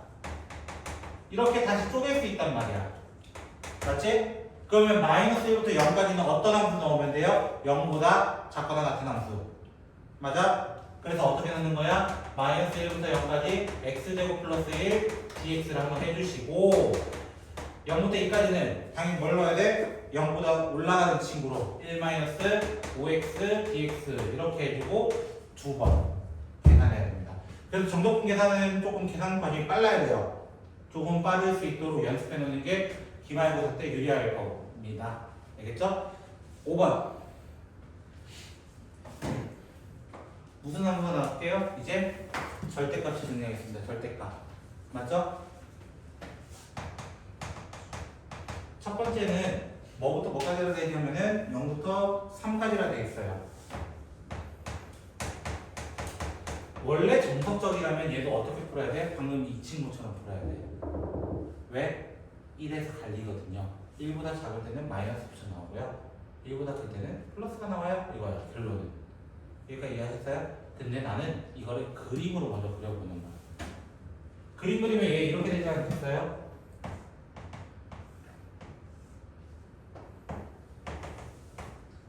S2: 이렇게 다시 쪼갤 수 있단 말이야. 맞지? 그러면 마이너스 1부터 0까지는 어떤 함수 넣으면 돼요? 0보다 작거나 같은 함수. 맞아? 그래서 어떻게 넣는 거야? 마이너스 1부터 0까지 x제곱 플러스 1 dx를 한번 해주시고 0부터 2까지는 당연히 뭘 넣어야 돼? 0보다 올라가는 친구로 1 마이너스 5x dx 이렇게 해주고 2번 계산해야 됩니다. 그래서 정적분 계산은 조금 계산 과정이 빨라야 돼요. 조금 빠를 수 있도록 연습해 놓는 게 기말고사 때 유리할 겁니다. 알겠죠? 5번 무슨 함수가 나올게요? 이제 절대값이 정리하겠습니다. 절대값 맞죠? 첫 번째는 뭐부터 뭐까지로 되냐면은 0부터 3까지라 되어 있어요. 원래 정석적이라면 얘도 어떻게 풀어야 돼? 방금 이 친구처럼 풀어야 돼. 왜? 1에서 갈리거든요. 1보다 작을 때는 마이너스 붙여 나오고요. 1보다 클 때는 플러스가 나와요. 이거야 결론은. 여기까지 이해하셨어요? 근데 나는 이거를 그림으로 먼저 그려보는 거야. 그림 그리면 얘 이렇게 되지 않겠어요?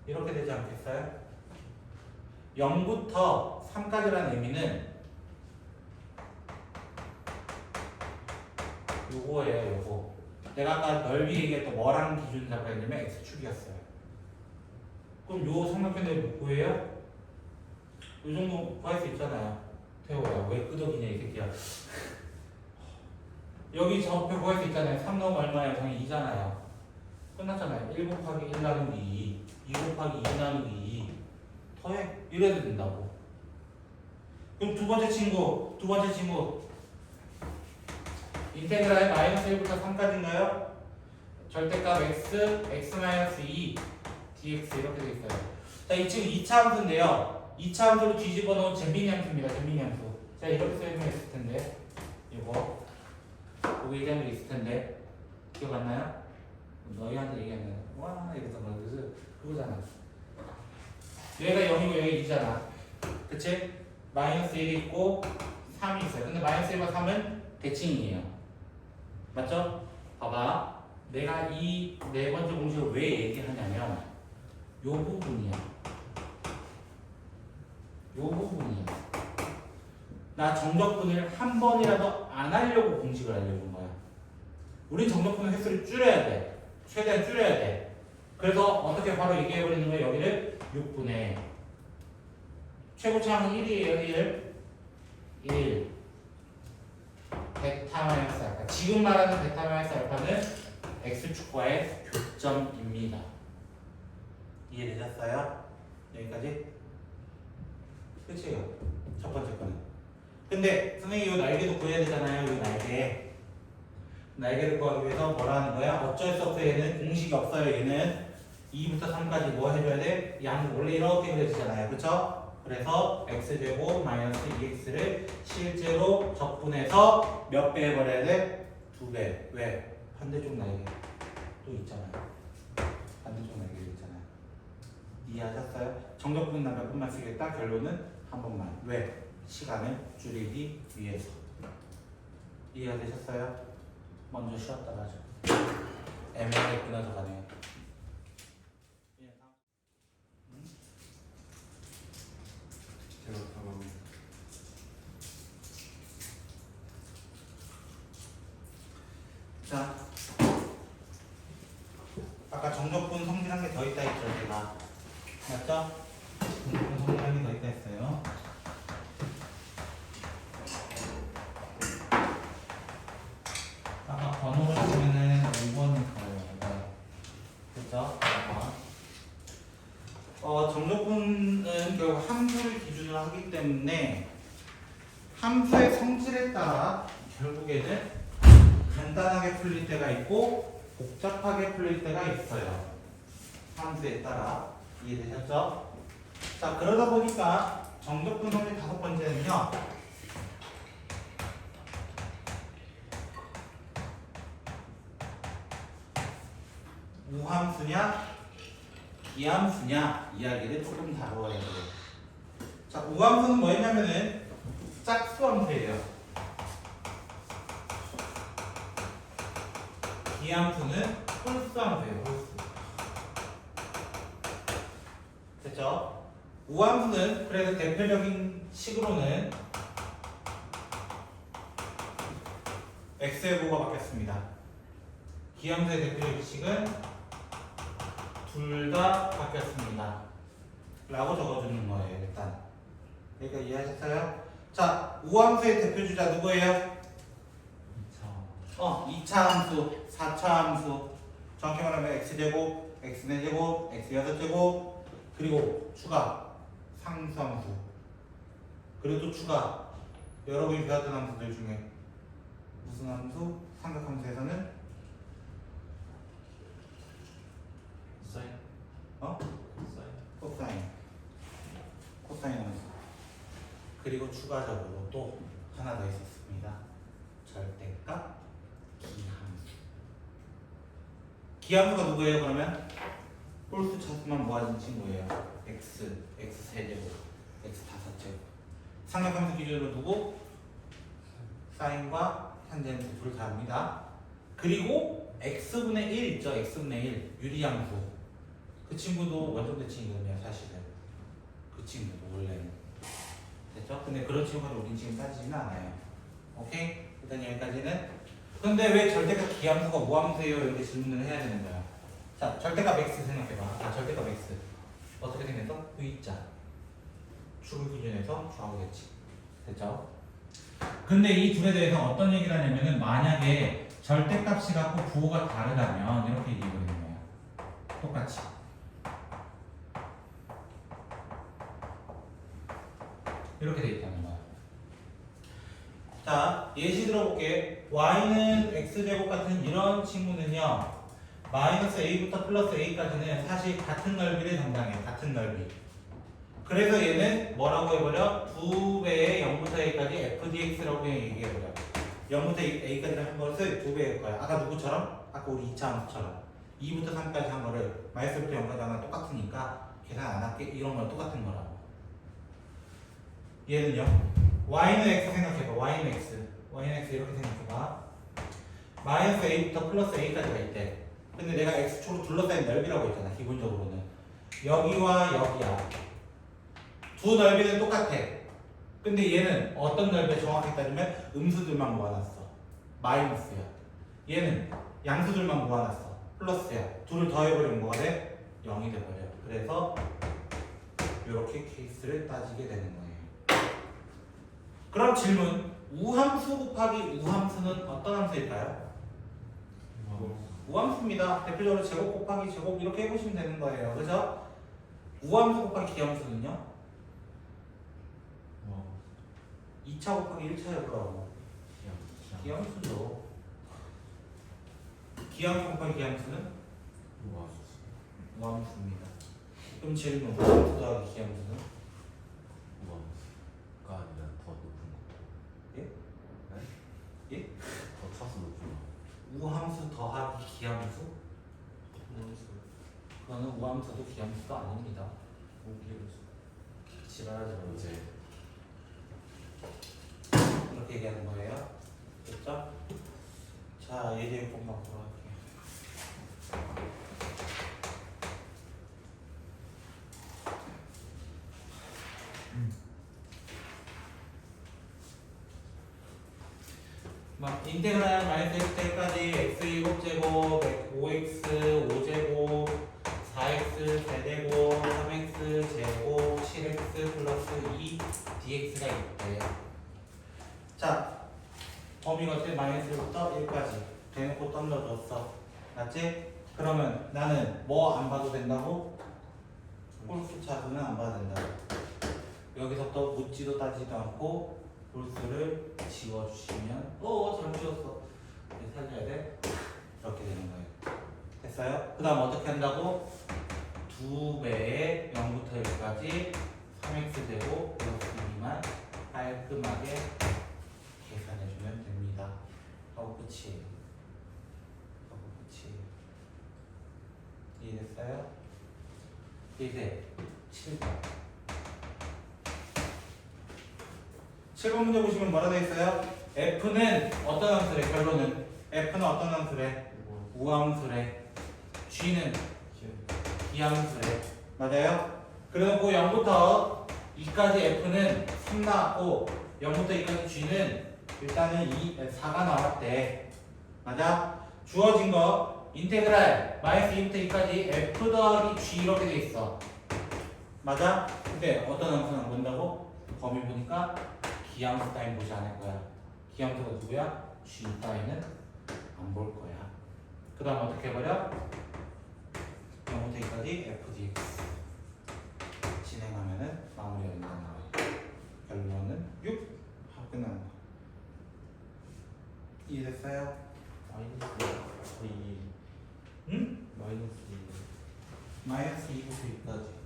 S2: 이렇게 되지 않겠어요? 0부터 3까지라는 의미는 요거예요, 요거. 내가 아까 넓이 얘기했던 뭐랑 기준 잡아야 되냐면 x축이었어요. 그럼 요 삼각형의 뭐 구해요? 요 정도 구할 수 있잖아요. 태호야, 왜 끄덕이냐 이 새끼야. 여기 좌표 구할 수 있잖아요. 3 넣으면 얼마예요? 당연히 2잖아요. 끝났잖아요. 1 곱하기 1 나누기 2 곱하기 2 나누기 2 더해. 이래도 된다고. 그럼 두 번째 친구 인테그랄 마이너스 1부터 3까지인가요? 절대값 x, x-2 dx 이렇게 돼 있어요. 자, 이 친구 2차 함수인데요. 2차 함수로 뒤집어 놓은 잼민이 함수입니다. 잼민이 함수. 자, 이렇게 써있으면 있을 텐데 이거 여기 얘기한 게 있을 텐데 기억 안 나요? 너희한테 얘기하면 와 이래서 그거잖아. 얘가 0이고 여기 2잖아. 그치? 마이너스 1이 있고 3이 있어요. 근데 마이너스 1과 3은 대칭이에요. 맞죠? 봐봐. 내가 이 네 번째 공식을 왜 얘기하냐면 요 부분이야. 요 부분이야. 나 정적분을 한 번이라도 안 하려고 공식을 알려준 거야. 우린 정적분의 횟수를 줄여야 돼. 최대한 줄여야 돼. 그래서 어떻게 바로 얘기해버리는 거야? 여기를 6분의 최고차항은 1이에요. 1 베타 마이너스 알파. 지금 말하는 베타 마이너스 알파는 x축과의 교점입니다. 이해되셨어요? 여기까지? 끝이에요. 첫 번째 거는. 근데 선생님 이 날개도 구해야 되잖아요. 이 날개. 날개를 구하기 위해서 뭐라 하는 거야? 어쩔 수 없어. 얘는 공식이 없어요. 얘는 2부터 3까지 뭐 해줘야 돼? 양 원래 이렇게 그려지잖아요. 그쵸? 그래서 x제곱 마이너스 2x를 실제로 적분해서 몇 배 해버려야 돼? 2배. 왜? 반대쪽 날개 또 있잖아요. 반대쪽 날개 있잖아요. 이해하셨어요? 정적분은 나 몇 번만 쓰겠다. 결론은 한 번만. 왜? 시간을 줄이기 위해서. 이해가 되셨어요? 먼저 쉬었다 가죠. 애매하게 끊어져 가네요.
S3: 제가 가방
S2: 자, 아까 정적분 성질한 게 더 있다 했죠, 제가. 맞죠? 정적분 성질한 게 더 있다 했어요. 아까 번호를 보면은 5번이 가요. 그죠? 정적분은 결국 함수를 기준으로 하기 때문에 함수의 성질에 따라 결국에는 간단하게 풀릴 때가 있고 복잡하게 풀릴 때가 있어요. 함수에 따라. 이해되셨죠? 자, 그러다 보니까 정적 분석의 5번째는요. 우함수냐 기함수냐 이야기를 조금 다루어야 돼요. 자, 우함수는 뭐였냐면은 짝수함수예요. 기함수는 홀수함수예요. 홀수. 됐죠? 우함수는 그래서 대표적인 식으로는 x의 부호가 바뀌었습니다. 기함수의 대표적인 식은 둘 다 바뀌었습니다. 라고 적어주는 거예요, 일단. 그러니까 이해하셨어요? 자, 우함수의 대표주자 누구예요? 2차 함수, 4차 함수. 정확히 말하면 x제곱, x4제곱, x6제곱, 그리고 추가, 상수함수. 그리고 또 추가, 여러분이 배웠던 함수들 중에 무슨 함수? 삼각함수에서는
S3: 사인.
S2: 코사인. 코사인 함수. 그리고 추가적으로 또 하나 더 있었습니다. 절대값 기함수. 기함수가 누구예요, 그러면? 홀수 차수만 모아진 친구예요. x, x3제곱, x5제곱. 삼각함수 기준으로 두고 사인과 탄젠트 둘 다릅니다. 그리고 x분의 1 있죠, x분의 1 유리함수. 그 친구도 원점 대칭이거든요, 사실은. 그 친구도 원래는. 됐죠? 근데 그런 친구를 우린 지금 따지지는 않아요. 오케이? 일단 여기까지는. 근데 왜 절대값 기함수가 무함수예요? 이렇게 질문을 해야 되는 거야. 자, 절대값 x 생각해봐. 절대값 x. 어떻게 생겼어? V자. 축을 기준해서 좌우 대칭. 됐죠? 근데 이 둘에 대해서 어떤 얘기를 하냐면은 만약에 절대값이 갖고 부호가 다르다면 이렇게 얘기해 버리는 거예요. 똑같이. 이렇게 돼 있다는 거야. 자, 예시 들어볼게. y는 x제곱 같은 이런 친구는요. 마이너스 a부터 플러스 a까지는 사실 같은 넓이를 담당해요. 같은 넓이. 그래서 얘는 뭐라고 해버려? 2배의 0부터 a까지 fdx라고 그냥 얘기해버려. 0부터 a까지를 한 것을 2배일 거야. 아까 누구처럼? 아까 우리 2차 함수처럼. 2부터 3까지 한 거를 마이너스부터 0까지 하면 똑같으니까 계산 안 할게. 이런 건 똑같은 거라고. 얘는요. y는 x 생각해봐. y는 x. y는 x 이렇게 생각해봐. 마이너스 a부터 플러스 a까지가 있대. 근데 내가 x축으로 둘러싸인 넓이라고 했잖아. 기본적으로는. 여기와 여기야. 두 넓이는 똑같아. 근데 얘는 어떤 넓이에 정확히 따지면 음수들만 모아놨어. 마이너스야. 얘는 양수들만 모아놨어. 플러스야. 둘을 더해버리면 뭐가 돼? 0이 돼버려. 그래서 이렇게 케이스를 따지게 되는 거예요. 그럼 질문. 우함수 곱하기 우함수는 어떤 함수일까요? 우함수입니다. 대표적으로 제곱 곱하기 제곱 이렇게 해보시면 되는 거예요. 그죠? 우함수 곱하기 기함수는요? 2차 곱하기 1차 해보라고. 기함수죠. 기함수 곱하기 기함수는? 우함수입니다. 그럼 질문. 우함수 더하기 기함수는?
S3: 우함수가 아니라 더 높은 거.
S2: 예?
S3: 네?
S2: 예?
S3: 더 차수 높은 거.
S2: 우함수 더하기 기함수? 그거는 우함수도 기함수도 아닙니다. 지랄하지 말고.
S3: 이제
S2: 이렇게 얘기하는 거예요. 됐죠? 자, 예제 공부 보러 갈게요. 막 인테그랄 마이너스 x까지 x7제곱, 5x 5제곱, 4x 4제곱, 3x 제곱, 7x 플러스 2 dx가 있대요. 자, 범위가 어때? 마이너스부터 1까지 대놓고 던져줬어. 맞지? 그러면 나는 뭐 안 봐도 된다고? 홀수 차수는 안 봐도 된다고. 여기서부터 묻지도 따지도 않고 홀수를 지워주시면 잘 지웠어. 이제 살려야 돼. 이렇게 되는 거예요. 됐어요? 그 다음 어떻게 한다고? 2배의 0부터 1까지 3x제곱 플러스 2만 깔끔하게 계산해주면 됩니다. 하고 끝이에요. 하고 끝이에요. 이해됐어요? 이제 7번. 7번 문제 보시면 뭐라 되어 있어요? F는 어떤 함수래? 결론은 F는 어떤 함수래? 우함수래. G는 이함수래. 맞아요? 그래놓고 0부터 2까지 F는 3 나왔고 0부터 2까지 G는 일단은 4가 나왔대. 맞아? 주어진 거 인테그랄 마이너스 2부터 2까지 F 더하기 G 이렇게 돼 있어. 맞아? 근데 어떤 함수는 본다고? 범위 보니까 기함수 따윈 보지 않을 거야. 기함수가 누구야? G 따위는 안 볼 거야. 그 다음 어떻게 해버려? 0부터 2까지 f dx 진행하면은 마무리가 된다 나와요. 결론은 6 하고 끝나는 거. 이해됐어요?
S3: 마이너스 2.
S2: 응?
S3: 마이너스
S2: 마이너스 2부터 2까지.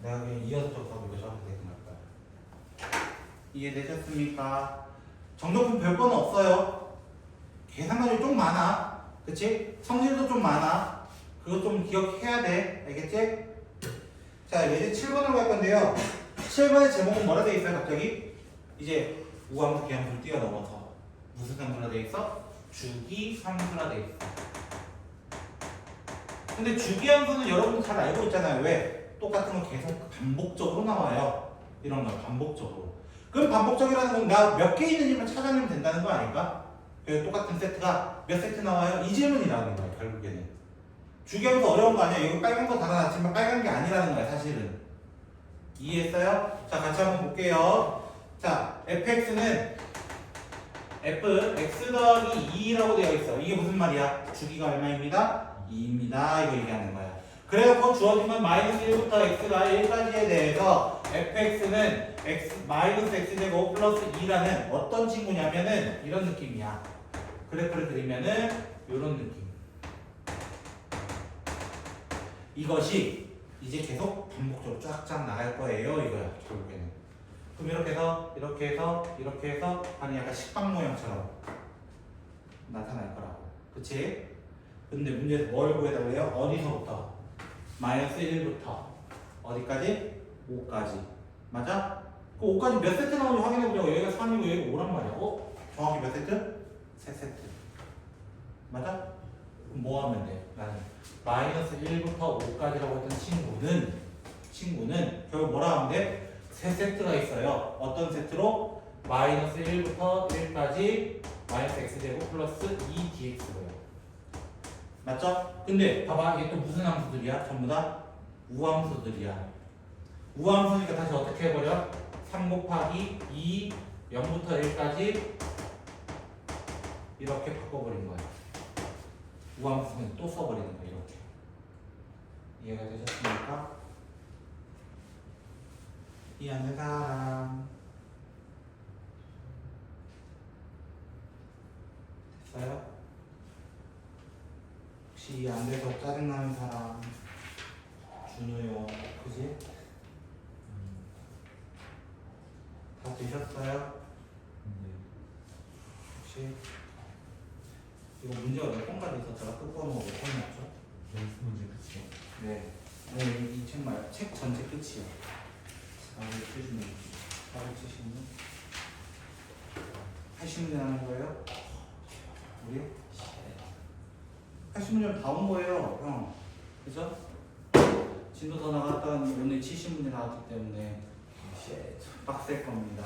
S2: 내가 그냥 이어서 적어서 이거 적어도 되는 거야. 이해되셨습니까? 정답은 별거는 없어요. 계산관이 좀 많아. 그치? 성질도 좀 많아. 그거 좀 기억해야 돼. 알겠지? 자, 이제 7번으로 갈 건데요. 7번의 제목은 뭐라 돼 있어요, 갑자기? 이제 우함수, 기함수를 뛰어넘어서 무슨 함수라 돼 있어? 주기함수라 돼 있어. 근데 주기함수는 여러분 잘 알고 있잖아요. 왜? 똑같은 거 계속 반복적으로 나와요. 이런 거 반복적으로. 그럼 반복적이라는 건 나 몇 개 있는지만 찾아내면 된다는 거 아닐까? 그래서 똑같은 세트가 몇 세트 나와요? 이 질문이라는 거야, 결국에는. 주기함수 어려운 거 아니야? 이거 빨간 거 달아놨지만 빨간 게 아니라는 거야, 사실은. 이해했어요? 자, 같이 한번 볼게요. 자, fx는 x 더하기 2라고 되어 있어. 이게 무슨 말이야? 주기가 얼마입니다? 2입니다. 이거 얘기하는 거야. 그래서 주어진 건 마이너스 1부터 x가 1까지에 대해서 fx는 마이너스 x제곱 플러스 2라는 어떤 친구냐면은 이런 느낌이야. 그래프를 그리면은 이런 느낌. 이것이 이제 계속 반복적으로 쫙쫙 나갈 거예요. 이거야, 결국에는. 그럼 이렇게 해서 이렇게 해서 이렇게 해서 아니 약간 식빵 모양처럼 나타날 거라고. 그치? 근데 문제에서 뭘 구해달래요? 어디서부터? 마이너스 1부터 어디까지? 5까지. 맞아? 그 5까지 몇 세트 나오는지 확인해보자고. 여기가 3이고 여기가 5란 말이야. 정확히 몇 세트? 3세트. 맞아? 그럼 뭐 하면 돼? 나는 마이너스 1부터 5까지라고 했던 친구는 결국 뭐라 하면 돼? 3세트가 있어요. 어떤 세트로? 마이너스 1부터 1까지 마이너스 x제곱 플러스 2dx고요. 맞죠? 근데 봐봐, 이게 또 무슨 함수들이야? 전부 다 우함수들이야. 우함수니까 다시 어떻게 해버려? 3 곱하기 2 0부터 1까지 이렇게 바꿔버린 거야. 우함수는 또 써버리는 거야. 이렇게. 이해가 되셨습니까? 이해하는 사람 됐어요? 혹시 이해 안 돼서 짜증나는 사람 준호요, 그지? 다 되셨어요? 혹시 이거 문제가 몇 번까지 있었더라? 끝번호 몇 번이었죠?
S4: 연습 문제 그치요?
S2: 네. 아니 이 책 말, 책 전체 끝이요. 476. 476. 80문제 하는 거예요? 우리? 80문제면 다 온 거예요, 형. 그죠? 진도 더 나갔던 오늘 70문제 나왔기 때문에 빡셀 겁니다.